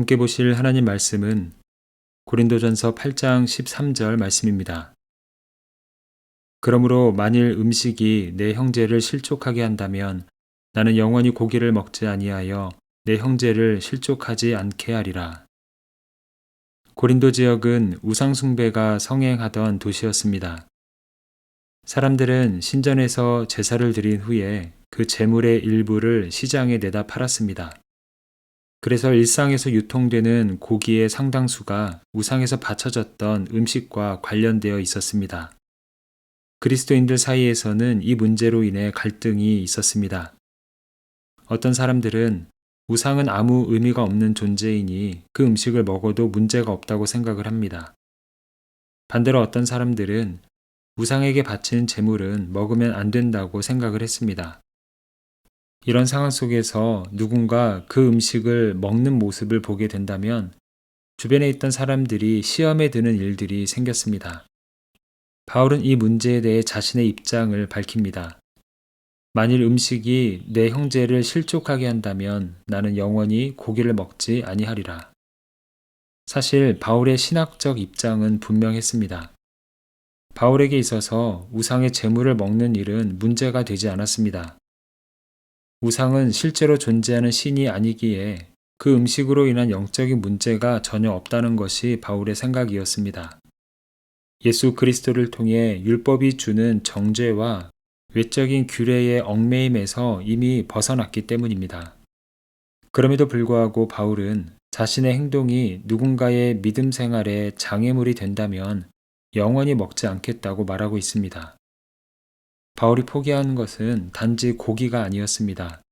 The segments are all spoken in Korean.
함께 보실 하나님 말씀은 고린도전서 8장 13절 말씀입니다. 그러므로 만일 음식이 내 형제를 실족하게 한다면 나는 영원히 고기를 먹지 아니하여 내 형제를 실족하지 않게 하리라. 고린도 지역은 우상 숭배가 성행하던 도시였습니다. 사람들은 신전에서 제사를 드린 후에 그 제물의 일부를 시장에 내다 팔았습니다. 그래서 일상에서 유통되는 고기의 상당수가 우상에서 바쳐졌던 음식과 관련되어 있었습니다. 그리스도인들 사이에서는 이 문제로 인해 갈등이 있었습니다. 어떤 사람들은 우상은 아무 의미가 없는 존재이니 그 음식을 먹어도 문제가 없다고 생각을 합니다. 반대로 어떤 사람들은 우상에게 바친 제물은 먹으면 안 된다고 생각을 했습니다. 이런 상황 속에서 누군가 그 음식을 먹는 모습을 보게 된다면 주변에 있던 사람들이 시험에 드는 일들이 생겼습니다. 바울은 이 문제에 대해 자신의 입장을 밝힙니다. 만일 음식이 내 형제를 실족하게 한다면 나는 영원히 고기를 먹지 아니하리라. 사실 바울의 신학적 입장은 분명했습니다. 바울에게 있어서 우상의 제물을 먹는 일은 문제가 되지 않았습니다. 우상은 실제로 존재하는 신이 아니기에 그 음식으로 인한 영적인 문제가 전혀 없다는 것이 바울의 생각이었습니다. 예수 그리스도를 통해 율법이 주는 정죄와 외적인 규례의 얽매임에서 이미 벗어났기 때문입니다. 그럼에도 불구하고 바울은 자신의 행동이 누군가의 믿음 생활에 장애물이 된다면 영원히 먹지 않겠다고 말하고 있습니다. 바울이 포기한 것은 단지 고기가 아니었습니다.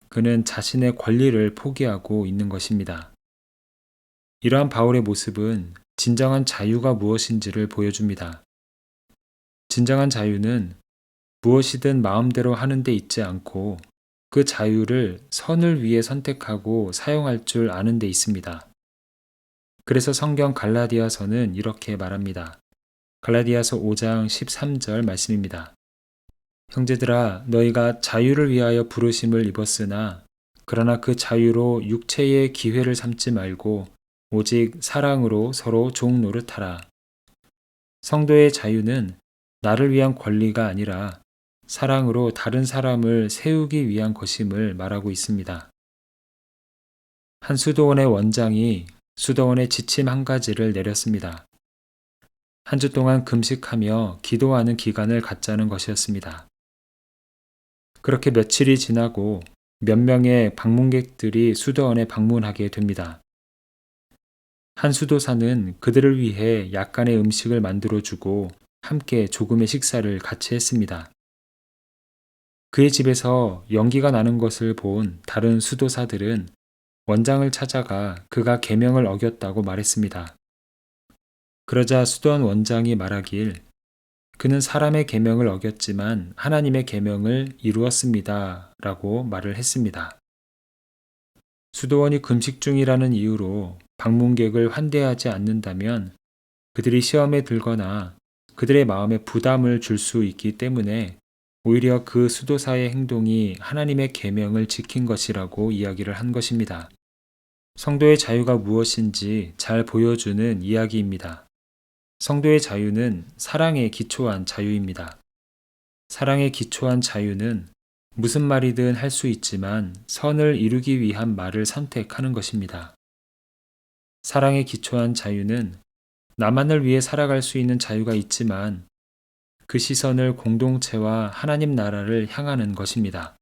그는 자신의 권리를 포기하고 있는 것입니다. 이러한 바울의 모습은 진정한 자유가 무엇인지를 보여줍니다. 진정한 자유는 무엇이든 마음대로 하는 데 있지 않고 그 자유를 선을 위해 선택하고 사용할 줄 아는 데 있습니다. 그래서 성경 갈라디아서는 이렇게 말합니다. 갈라디아서 5장 13절 말씀입니다. 형제들아, 너희가 자유를 위하여 부르심을 입었으나 그러나 그 자유로 육체의 기회를 삼지 말고 오직 사랑으로 서로 종 노릇하라. 성도의 자유는 나를 위한 권리가 아니라 사랑으로 다른 사람을 세우기 위한 것임을 말하고 있습니다. 한 수도원의 원장이 수도원에 지침 한 가지를 내렸습니다. 한 주 동안 금식하며 기도하는 기간을 갖자는 것이었습니다. 그렇게 며칠이 지나고 몇 명의 방문객들이 수도원에 방문하게 됩니다. 한 수도사는 그들을 위해 약간의 음식을 만들어주고 함께 조금의 식사를 같이 했습니다. 그의 집에서 연기가 나는 것을 본 다른 수도사들은 원장을 찾아가 그가 계명을 어겼다고 말했습니다. 그러자 수도원 원장이 말하길 그는 사람의 계명을 어겼지만 하나님의 계명을 이루었습니다. 라고 말을 했습니다. 수도원이 금식 중이라는 이유로 방문객을 환대하지 않는다면 그들이 시험에 들거나 그들의 마음에 부담을 줄 수 있기 때문에 오히려 그 수도사의 행동이 하나님의 계명을 지킨 것이라고 이야기를 한 것입니다. 성도의 자유가 무엇인지 잘 보여주는 이야기입니다. 성도의 자유는 사랑에 기초한 자유입니다. 사랑에 기초한 자유는 무슨 말이든 할 수 있지만 선을 이루기 위한 말을 선택하는 것입니다. 사랑에 기초한 자유는 나만을 위해 살아갈 수 있는 자유가 있지만 그 시선을 공동체와 하나님 나라를 향하는 것입니다.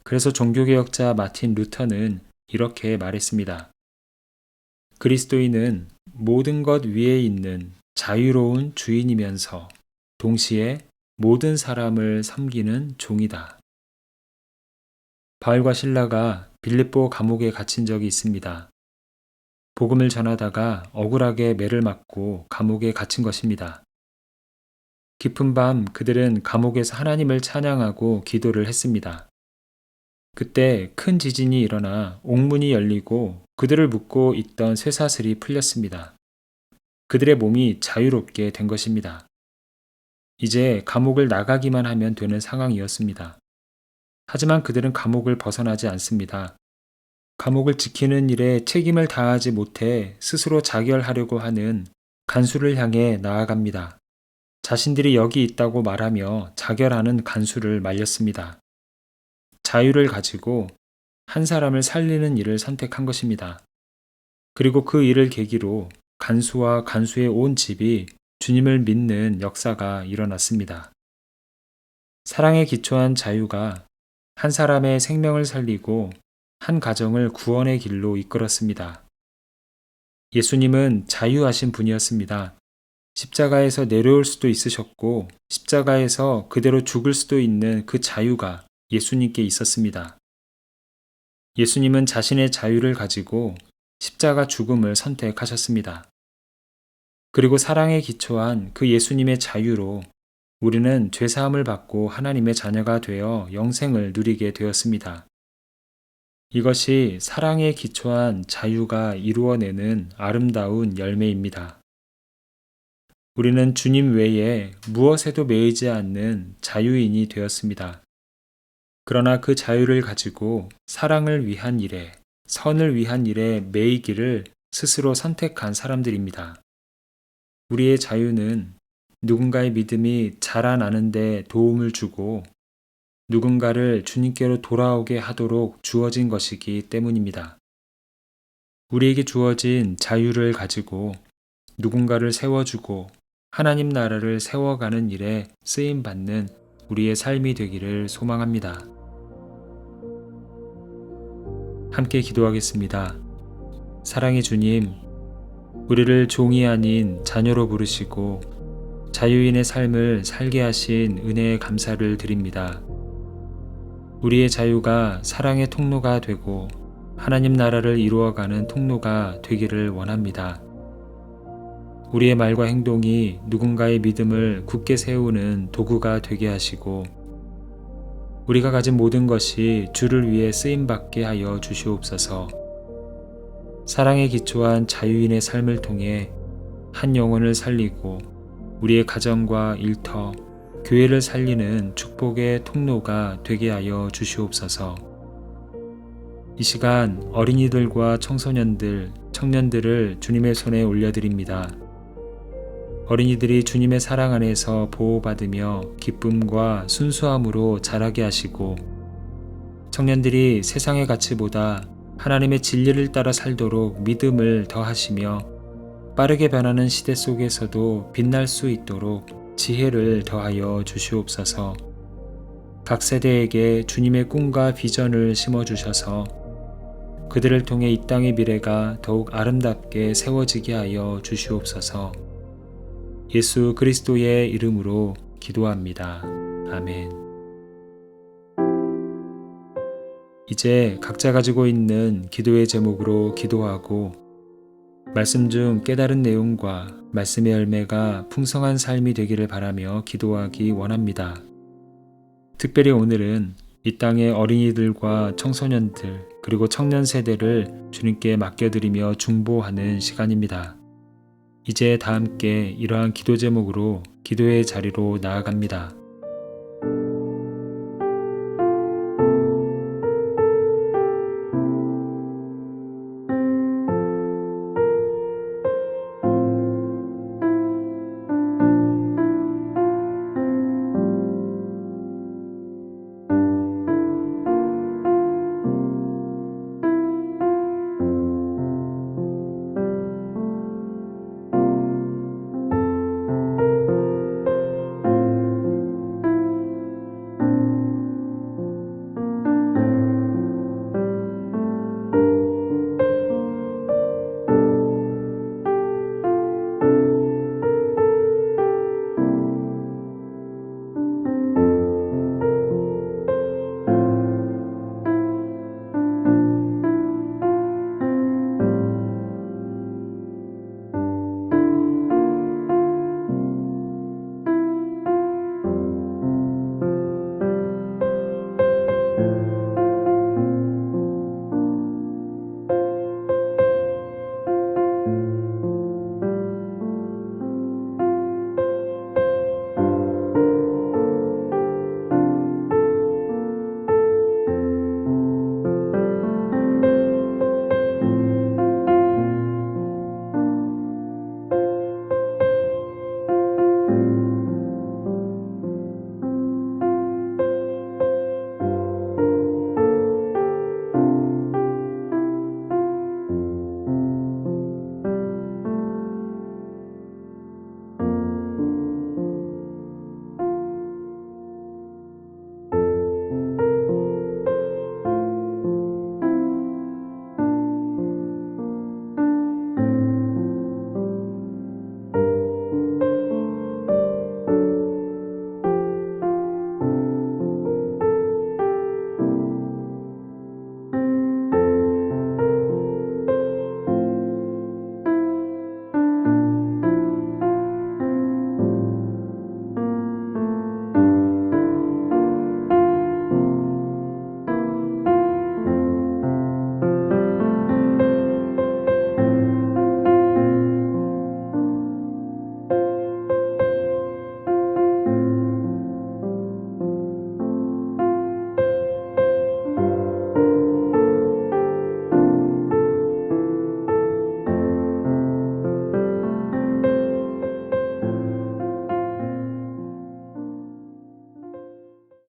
그래서 종교개혁자 마틴 루터는 이렇게 말했습니다. 그리스도인은 모든 것 위에 있는 자유로운 주인이면서 동시에 모든 사람을 섬기는 종이다. 바울과 실라가 빌립보 감옥에 갇힌 적이 있습니다. 복음을 전하다가 억울하게 매를 맞고 감옥에 갇힌 것입니다. 깊은 밤 그들은 감옥에서 하나님을 찬양하고 기도를 했습니다. 그때 큰 지진이 일어나 옥문이 열리고 그들을 묶고 있던 쇠사슬이 풀렸습니다. 그들의 몸이 자유롭게 된 것입니다. 이제 감옥을 나가기만 하면 되는 상황이었습니다. 하지만 그들은 감옥을 벗어나지 않습니다. 감옥을 지키는 일에 책임을 다하지 못해 스스로 자결하려고 하는 간수를 향해 나아갑니다. 자신들이 여기 있다고 말하며 자결하는 간수를 말렸습니다. 자유를 가지고 한 사람을 살리는 일을 선택한 것입니다. 그리고 그 일을 계기로 간수와 간수의 온 집이 주님을 믿는 역사가 일어났습니다. 사랑에 기초한 자유가 한 사람의 생명을 살리고 한 가정을 구원의 길로 이끌었습니다. 예수님은 자유하신 분이었습니다. 십자가에서 내려올 수도 있으셨고 십자가에서 그대로 죽을 수도 있는 그 자유가 예수님께 있었습니다. 예수님은 자신의 자유를 가지고 십자가 죽음을 선택하셨습니다. 그리고 사랑에 기초한 그 예수님의 자유로 우리는 죄사함을 받고 하나님의 자녀가 되어 영생을 누리게 되었습니다. 이것이 사랑에 기초한 자유가 이루어내는 아름다운 열매입니다. 우리는 주님 외에 무엇에도 매이지 않는 자유인이 되었습니다. 그러나 그 자유를 가지고 사랑을 위한 일에, 선을 위한 일에 매이기를 스스로 선택한 사람들입니다. 우리의 자유는 누군가의 믿음이 자라나는 데 도움을 주고 누군가를 주님께로 돌아오게 하도록 주어진 것이기 때문입니다. 우리에게 주어진 자유를 가지고 누군가를 세워주고 하나님 나라를 세워가는 일에 쓰임받는 우리의 삶이 되기를 소망합니다. 함께 기도하겠습니다. 사랑의 주님, 우리를 종이 아닌 자녀로 부르시고 자유인의 삶을 살게 하신 은혜에 감사를 드립니다. 우리의 자유가 사랑의 통로가 되고 하나님 나라를 이루어가는 통로가 되기를 원합니다. 우리의 말과 행동이 누군가의 믿음을 굳게 세우는 도구가 되게 하시고 우리가 가진 모든 것이 주를 위해 쓰임받게 하여 주시옵소서. 사랑에 기초한 자유인의 삶을 통해 한 영혼을 살리고 우리의 가정과 일터, 교회를 살리는 축복의 통로가 되게 하여 주시옵소서. 이 시간 어린이들과 청소년들, 청년들을 주님의 손에 올려드립니다. 어린이들이 주님의 사랑 안에서 보호받으며 기쁨과 순수함으로 자라게 하시고 청년들이 세상의 가치보다 하나님의 진리를 따라 살도록 믿음을 더하시며 빠르게 변하는 시대 속에서도 빛날 수 있도록 지혜를 더하여 주시옵소서. 각 세대에게 주님의 꿈과 비전을 심어주셔서 그들을 통해 이 땅의 미래가 더욱 아름답게 세워지게 하여 주시옵소서. 예수 그리스도의 이름으로 기도합니다. 아멘. 이제 각자 가지고 있는 기도의 제목으로 기도하고 말씀 중 깨달은 내용과 말씀의 열매가 풍성한 삶이 되기를 바라며 기도하기 원합니다. 특별히 오늘은 이 땅의 어린이들과 청소년들 그리고 청년 세대를 주님께 맡겨드리며 중보하는 시간입니다. 이제 다 함께 이러한 기도 제목으로 기도의 자리로 나아갑니다.